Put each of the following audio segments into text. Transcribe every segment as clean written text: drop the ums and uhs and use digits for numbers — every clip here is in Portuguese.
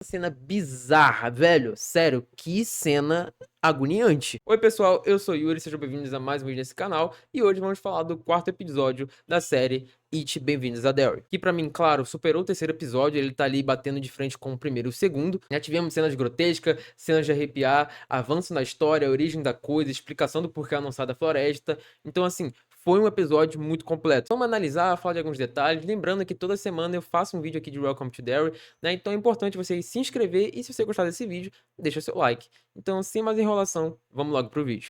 Cena bizarra, velho. Sério, que cena agoniante. Oi, pessoal, eu sou Yuri, sejam bem-vindos a mais um vídeo nesse canal. E hoje vamos falar do quarto episódio da série It Bem-vindos a Derry. Que pra mim, claro, superou o terceiro episódio, ele tá ali batendo de frente com o primeiro e o segundo. Já tivemos cenas grotescas, cenas de arrepiar, avanço na história, a origem da coisa, explicação do porquê não sai da floresta. Então, assim, foi um episódio muito completo. Vamos analisar, falar de alguns detalhes. Lembrando que toda semana eu faço um vídeo aqui de Welcome to Derry, né? Então é importante você se inscrever e se você gostar desse vídeo, deixa seu like. Então, sem mais enrolação, vamos logo pro vídeo.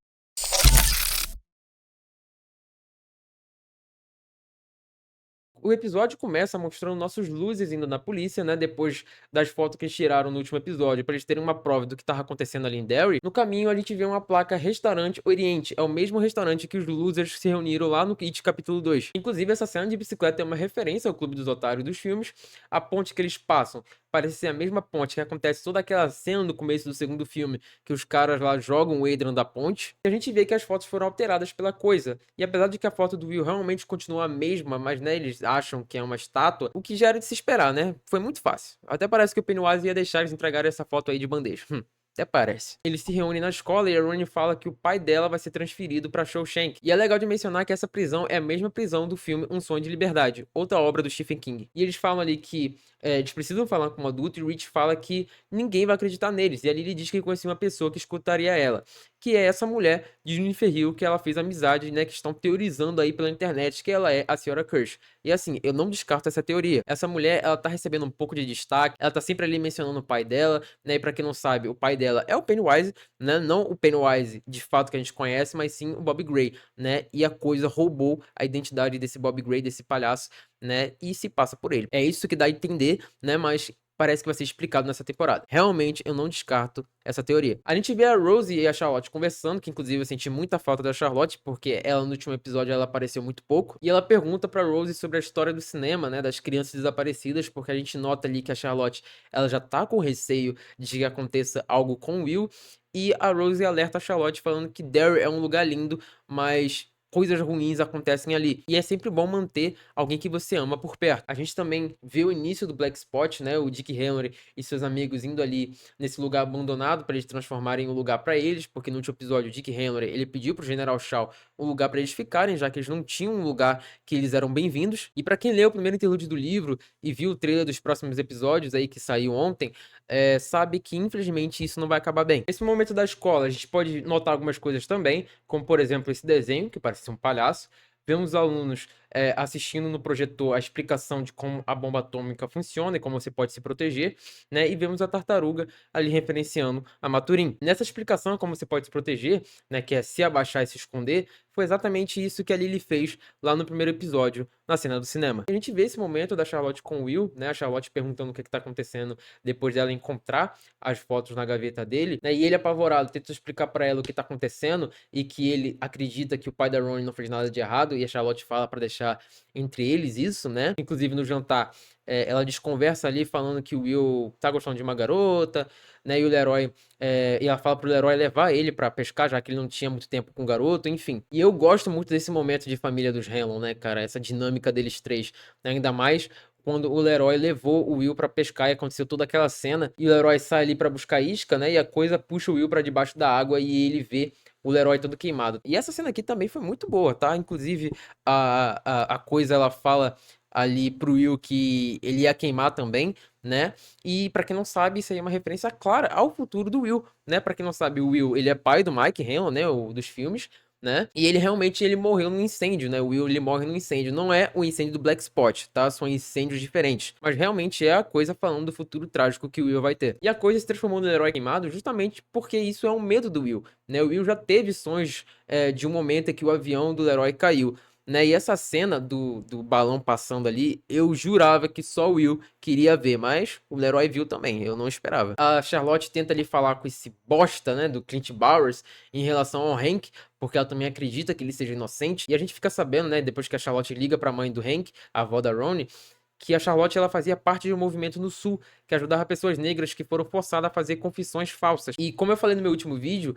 O episódio começa mostrando nossos luzes indo na polícia, né? Depois das fotos que eles tiraram no último episódio, para eles terem uma prova do que estava acontecendo ali em Derry. No caminho, a gente vê uma placa Restaurante Oriente. É o mesmo restaurante que os losers se reuniram lá no It capítulo 2. Inclusive, essa cena de bicicleta é uma referência ao Clube dos Otários dos filmes. A ponte que eles passam parece ser a mesma ponte que acontece toda aquela cena no começo do segundo filme, que os caras lá jogam o Adrian da ponte. E a gente vê que as fotos foram alteradas pela coisa. E apesar de que a foto do Will realmente continua a mesma, mas né, eles acham que é uma estátua, o que já era de se esperar, né? Foi muito fácil. Até parece que o Pennywise ia deixar eles entregarem essa foto aí de bandeja. Até parece. Eles se reúnem na escola e a Ronnie fala que o pai dela vai ser transferido pra Shawshank. E é legal de mencionar que essa prisão é a mesma prisão do filme Um Sonho de Liberdade, outra obra do Stephen King. E eles falam ali que eles precisam falar com um adulto e Rich fala que ninguém vai acreditar neles. E ali ele diz que conhecia uma pessoa que escutaria ela, que é essa mulher de Juniper Hill que ela fez amizade, né, que estão teorizando aí pela internet que ela é a Senhora Kirsch. E assim, eu não descarto essa teoria. Essa mulher, ela tá recebendo um pouco de destaque, ela tá sempre ali mencionando o pai dela, né, e pra quem não sabe, o pai dela é o Pennywise, né, não o Pennywise de fato que a gente conhece, mas sim o Bob Gray, né, e a coisa roubou a identidade desse Bob Gray, desse palhaço, né, e se passa por ele. É isso que dá a entender, né, mas parece que vai ser explicado nessa temporada. Realmente, eu não descarto essa teoria. A gente vê a Rose e a Charlotte conversando, que inclusive eu senti muita falta da Charlotte, porque ela no último episódio ela apareceu muito pouco. E ela pergunta pra Rose sobre a história do cinema, né, das crianças desaparecidas, porque a gente nota ali que a Charlotte, ela já tá com receio de que aconteça algo com o Will. E a Rose alerta a Charlotte falando que Derry é um lugar lindo, mas coisas ruins acontecem ali. E é sempre bom manter alguém que você ama por perto. A gente também vê o início do Black Spot, né? O Dick Henry e seus amigos indo ali nesse lugar abandonado para eles transformarem um lugar para eles, porque no último episódio o Dick Henry, ele pediu pro General Shaw um lugar para eles ficarem, já que eles não tinham um lugar que eles eram bem-vindos. E para quem leu o primeiro interlúdio do livro e viu o trailer dos próximos episódios aí que saiu ontem, sabe que infelizmente isso não vai acabar bem. Nesse momento da escola, a gente pode notar algumas coisas também, como por exemplo esse desenho, que parece ser um palhaço. Vemos alunos assistindo no projetor a explicação de como a bomba atômica funciona e como você pode se proteger, né? E vemos a tartaruga ali referenciando a Maturin. Nessa explicação como você pode se proteger, né, que é se abaixar e se esconder, foi exatamente isso que a Lily fez lá no primeiro episódio, na cena do cinema. A gente vê esse momento da Charlotte com o Will, né? A Charlotte perguntando o que está acontecendo depois dela encontrar as fotos na gaveta dele, né? E ele apavorado tenta explicar para ela o que está acontecendo e que ele acredita que o pai da Ronnie não fez nada de errado e a Charlotte fala para deixar entre eles isso, né? Inclusive no jantar ela desconversa ali falando que o Will tá gostando de uma garota, né? E o Leroy, e ela fala pro Leroy levar ele pra pescar, já que ele não tinha muito tempo com o garoto, enfim. E eu gosto muito desse momento de família dos Hanlon, né, cara? Essa dinâmica deles três, né? Ainda mais quando o Leroy levou o Will pra pescar e aconteceu toda aquela cena, e o Leroy sai ali pra buscar isca, né? E a coisa puxa o Will pra debaixo da água e ele vê o Leroy todo queimado. E essa cena aqui também foi muito boa, tá? Inclusive, a coisa ela fala ali pro Will que ele ia queimar também, né? E pra quem não sabe, isso aí é uma referência clara ao futuro do Will, né? Pra quem não sabe, o Will, ele é pai do Mike Hanlon, né? O dos filmes, né? E ele realmente ele morreu num incêndio, né? O Will ele morre num incêndio. Não é o incêndio do Black Spot, tá? São incêndios diferentes. Mas realmente é a coisa falando do futuro trágico que o Will vai ter. E a coisa se transformou no herói queimado justamente porque isso é um medo do Will, né? O Will já teve sonhos de um momento em que o avião do Leroy caiu, né? E essa cena do balão passando ali, eu jurava que só o Will queria ver, mas o Leroy viu também, eu não esperava. A Charlotte tenta ali falar com esse bosta, né, do Clint Bowers em relação ao Hank, porque ela também acredita que ele seja inocente. E a gente fica sabendo, né, depois que a Charlotte liga pra mãe do Hank, a avó da Ronnie, que a Charlotte ela fazia parte de um movimento no Sul que ajudava pessoas negras que foram forçadas a fazer confissões falsas. E como eu falei no meu último vídeo,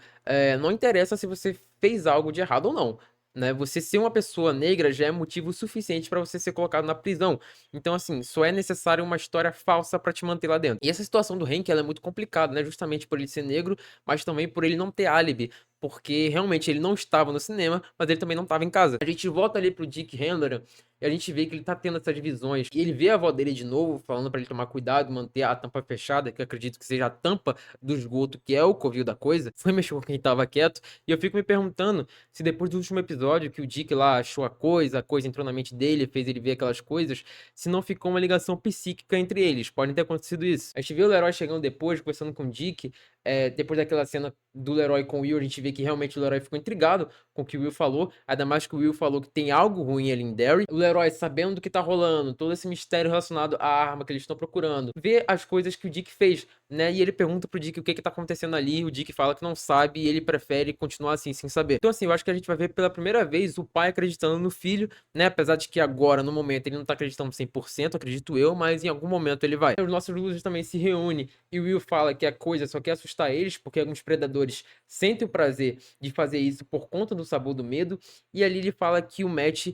não interessa se você fez algo de errado ou não. né? Você ser uma pessoa negra já é motivo suficiente pra você ser colocado na prisão. Então, assim, só é necessário uma história falsa pra te manter lá dentro. E essa situação do Hank, ela é muito complicada, né? Justamente por ele ser negro, mas também por ele não ter álibi. Porque realmente ele não estava no cinema, mas ele também não estava em casa. A gente volta ali pro Dick Halloran e a gente vê que ele tá tendo essas visões. E ele vê a avó dele de novo, falando pra ele tomar cuidado, manter a tampa fechada, que eu acredito que seja a tampa do esgoto, que é o covil da coisa. Foi mexer com quem tava quieto. E eu fico me perguntando se depois do último episódio, que o Dick lá achou a coisa entrou na mente dele, fez ele ver aquelas coisas, se não ficou uma ligação psíquica entre eles. Pode ter acontecido isso. A gente vê o Leroy chegando depois, conversando com o Dick. Depois daquela cena do Leroy com o Will, a gente vê que realmente o Leroy ficou intrigado com o que o Will falou. Ainda mais que o Will falou que tem algo ruim ali em Derry. O Leroy, sabendo do que tá rolando, todo esse mistério relacionado à arma que eles estão procurando, vê as coisas que o Dick fez, né? E ele pergunta pro Dick o que que tá acontecendo ali. O Dick fala que não sabe e ele prefere continuar assim, sem saber. Então, assim, eu acho que a gente vai ver pela primeira vez o pai acreditando no filho, né? Apesar de que agora, no momento, ele não tá acreditando 100%, acredito eu, mas em algum momento ele vai. Os nossos losers também se reúnem e o Will fala que a coisa só quer assustar eles, porque alguns predadores sentem o prazer de fazer isso por conta do sabor do medo. E ali ele fala que o Matt,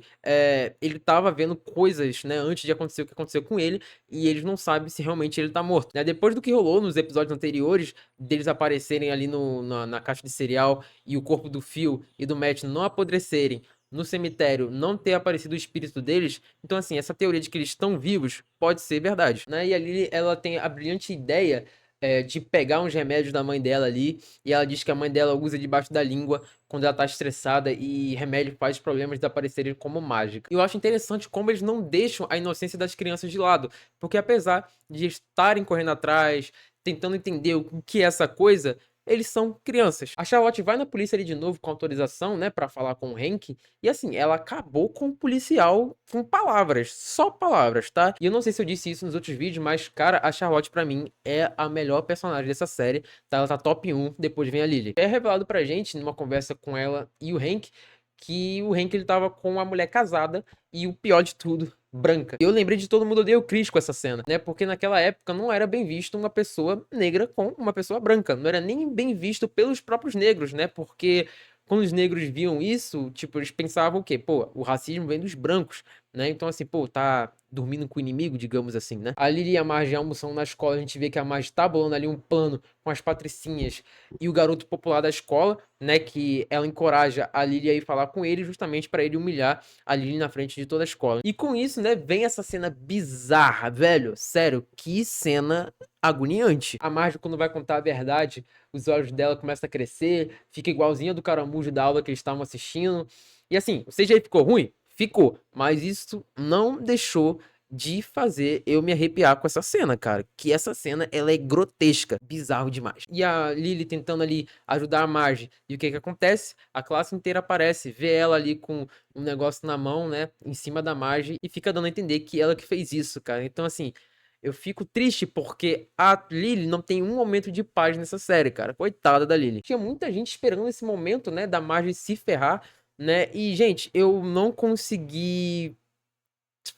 ele tava vendo coisas, né, antes de acontecer o que aconteceu com ele, e eles não sabem se realmente ele tá morto, né? Depois do que rolou nos episódios anteriores, deles aparecerem ali na caixa de cereal e o corpo do Phil e do Matt não apodrecerem, no cemitério não ter aparecido o espírito deles, então assim, essa teoria de que eles estão vivos pode ser verdade, né? E a Lily, ela tem a brilhante ideia de pegar uns remédios da mãe dela ali, e ela diz que a mãe dela usa debaixo da língua quando ela tá estressada, e remédio faz problemas desaparecerem como mágica. Eu acho interessante como eles não deixam a inocência das crianças de lado, porque apesar de estarem correndo atrás, tentando entender o que é essa coisa, eles são crianças. A Charlotte vai na polícia ali de novo com autorização, né, pra falar com o Hank, e assim, ela acabou com o policial com palavras, só palavras, tá? E eu não sei se eu disse isso nos outros vídeos, mas, cara, a Charlotte pra mim é a melhor personagem dessa série, tá? Ela tá top 1, depois vem a Lily. É revelado pra gente, numa conversa com ela e o Hank, que o Hank ele tava com uma mulher casada e o pior de tudo, branca. Eu lembrei de Todo Mundo Odeia o Chris com essa cena, né? Porque naquela época não era bem visto uma pessoa negra com uma pessoa branca. Não era nem bem visto pelos próprios negros, né? Porque quando os negros viam isso, tipo, eles pensavam o quê? Pô, o racismo vem dos brancos, né? Então, assim, pô, tá dormindo com o inimigo, digamos assim, né? A Lily e a Marge almoçam na escola, a gente vê que a Marge tá bolando ali um plano com as patricinhas e o garoto popular da escola, né? Que ela encoraja a Lily a ir falar com ele justamente pra ele humilhar a Lily na frente de toda a escola. E com isso, né, vem essa cena bizarra, velho. Sério, que cena agoniante. A Marge, quando vai contar a verdade, os olhos dela começam a crescer, fica igualzinha do caramujo da aula que eles estavam assistindo. E assim, o CGI ficou ruim? Ficou. Mas isso não deixou de fazer eu me arrepiar com essa cena, cara. Que essa cena, ela é grotesca, bizarro demais. E a Lily tentando ali ajudar a Marge. E o que que acontece? A classe inteira aparece, vê ela ali com um negócio na mão, né, em cima da Marge e fica dando a entender que ela que fez isso, cara. Então, assim, eu fico triste porque a Lily não tem um momento de paz nessa série, cara. Coitada da Lily. Tinha muita gente esperando esse momento, né, da Marge se ferrar, né? E, gente, eu não consegui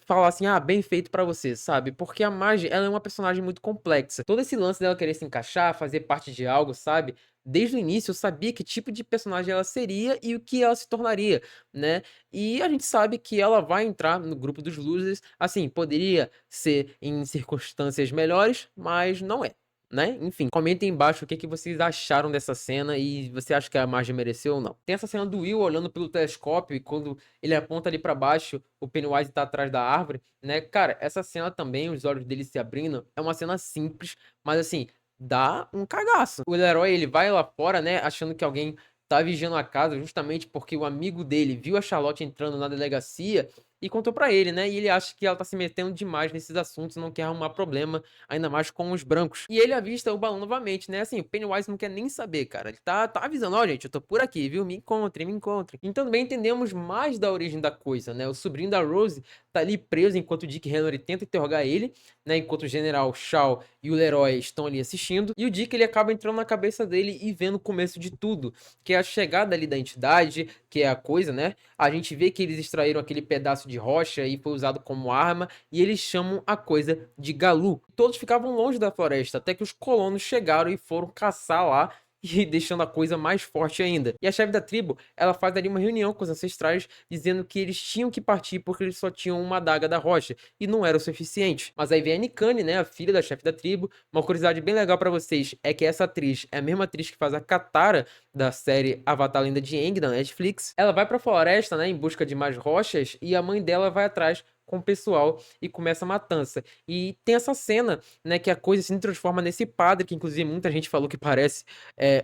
falar assim, ah, bem feito pra você, sabe? Porque a Marge, ela é uma personagem muito complexa. Todo esse lance dela querer se encaixar, fazer parte de algo, sabe? Desde o início eu sabia que tipo de personagem ela seria e o que ela se tornaria, né? E a gente sabe que ela vai entrar no grupo dos losers, assim, poderia ser em circunstâncias melhores, mas não é. Né? Enfim, comentem embaixo o que vocês acharam dessa cena e você acha que a Marge mereceu ou não. Tem essa cena do Will olhando pelo telescópio e quando ele aponta ali pra baixo, o Pennywise tá atrás da árvore, né? Cara, essa cena também, os olhos dele se abrindo, é uma cena simples, mas assim, dá um cagaço. O Leroy, ele vai lá fora, né, achando que alguém tá vigiando a casa, justamente porque o amigo dele viu a Charlotte entrando na delegacia e contou pra ele, né? E ele acha que ela tá se metendo demais nesses assuntos, não quer arrumar problema, ainda mais com os brancos. E ele avista o balão novamente, né? Assim, o Pennywise não quer nem saber, cara. Ele tá avisando, ó, gente, eu tô por aqui, viu? Me encontrem, me encontrem. Então também entendemos mais da origem da coisa, né? O sobrinho da Rose tá ali preso enquanto o Dick Henry tenta interrogar ele, né? Enquanto o General Shaw e o Leroy estão ali assistindo. E o Dick, ele acaba entrando na cabeça dele e vendo o começo de tudo, que é a chegada ali da entidade, que é a coisa, né? A gente vê que eles extraíram aquele pedaço de rocha e foi usado como arma, e eles chamam a coisa de Galu. Todos ficavam longe da floresta, até que os colonos chegaram e foram caçar lá, e deixando a coisa mais forte ainda. E a chefe da tribo, ela faz ali uma reunião com os ancestrais, dizendo que eles tinham que partir porque eles só tinham uma adaga da rocha, e não era o suficiente. Mas aí vem a Nikane, né, a filha da chefe da tribo. Uma curiosidade bem legal pra vocês é que essa atriz é a mesma atriz que faz a Katara da série Avatar: Lenda de Aang, da Netflix. Ela vai pra floresta, né, em busca de mais rochas, e a mãe dela vai atrás com o pessoal e começa a matança. E tem essa cena, né, que a coisa se transforma nesse padre, que inclusive muita gente falou que parece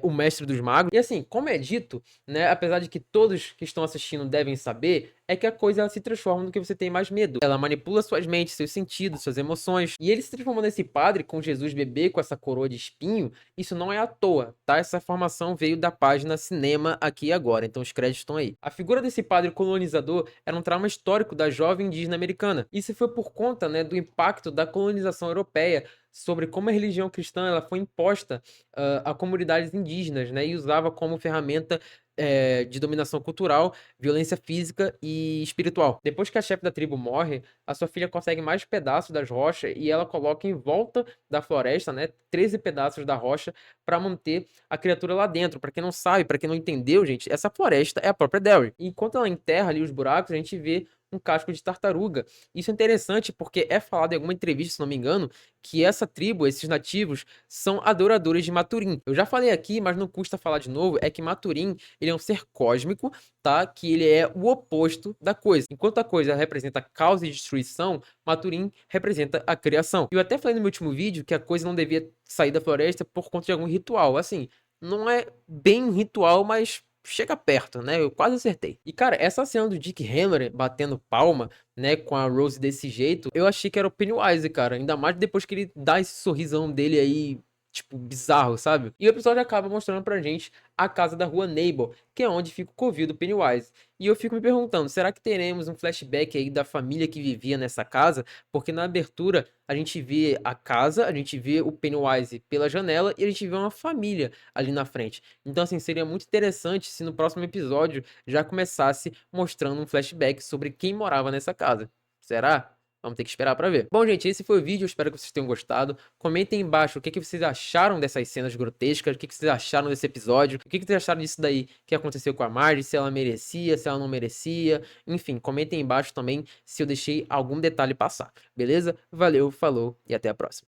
o mestre dos magos. E assim, como é dito, né, apesar de que todos que estão assistindo devem saber, é que a coisa ela se transforma no que você tem mais medo. Ela manipula suas mentes, seus sentidos, suas emoções. E ele se transformou nesse padre com Jesus bebê com essa coroa de espinho. Isso não é à toa, tá? Essa informação veio da página Cinema Aqui e Agora, então os créditos estão aí. A figura desse padre colonizador era um trauma histórico da jovem indígena americana. Isso foi por conta, né, do impacto da colonização europeia sobre como a religião cristã ela foi imposta a comunidades indígenas, né, e usava como ferramenta de dominação cultural, violência física e espiritual. Depois que a chefe da tribo morre, a sua filha consegue mais pedaços das rochas e ela coloca em volta da floresta, né, 13 pedaços da rocha para manter a criatura lá dentro. Para quem não sabe, para quem não entendeu, gente, essa floresta é a própria Derry. Enquanto ela enterra ali os buracos, a gente vê um casco de tartaruga. Isso é interessante porque é falado em alguma entrevista, se não me engano, que essa tribo, esses nativos, são adoradores de Maturin. Eu já falei aqui, mas não custa falar de novo, é que Maturin, ele é um ser cósmico, tá? Que ele é o oposto da coisa. Enquanto a coisa representa causa e destruição, Maturin representa a criação. E eu até falei no meu último vídeo que a coisa não devia sair da floresta por conta de algum ritual. Assim, não é bem um ritual, mas chega perto, né? Eu quase acertei. E, cara, essa cena do Dick Henry batendo palma, né, com a Rose desse jeito, eu achei que era o Pennywise, cara. Ainda mais depois que ele dá esse sorrisão dele aí, tipo, bizarro, sabe? E o episódio acaba mostrando pra gente a casa da rua Neighbor, que é onde fica o covil do Pennywise. E eu fico me perguntando, será que teremos um flashback aí da família que vivia nessa casa? Porque na abertura a gente vê a casa, a gente vê o Pennywise pela janela e a gente vê uma família ali na frente. Então, assim, seria muito interessante se no próximo episódio já começasse mostrando um flashback sobre quem morava nessa casa. Será? Vamos ter que esperar pra ver. Bom, gente, esse foi o vídeo. Eu espero que vocês tenham gostado. Comentem aí embaixo o que vocês acharam dessas cenas grotescas, o que vocês acharam desse episódio, o que vocês acharam disso daí que aconteceu com a Marge, se ela merecia, se ela não merecia. Enfim, comentem aí embaixo também se eu deixei algum detalhe passar. Beleza? Valeu, falou e até a próxima.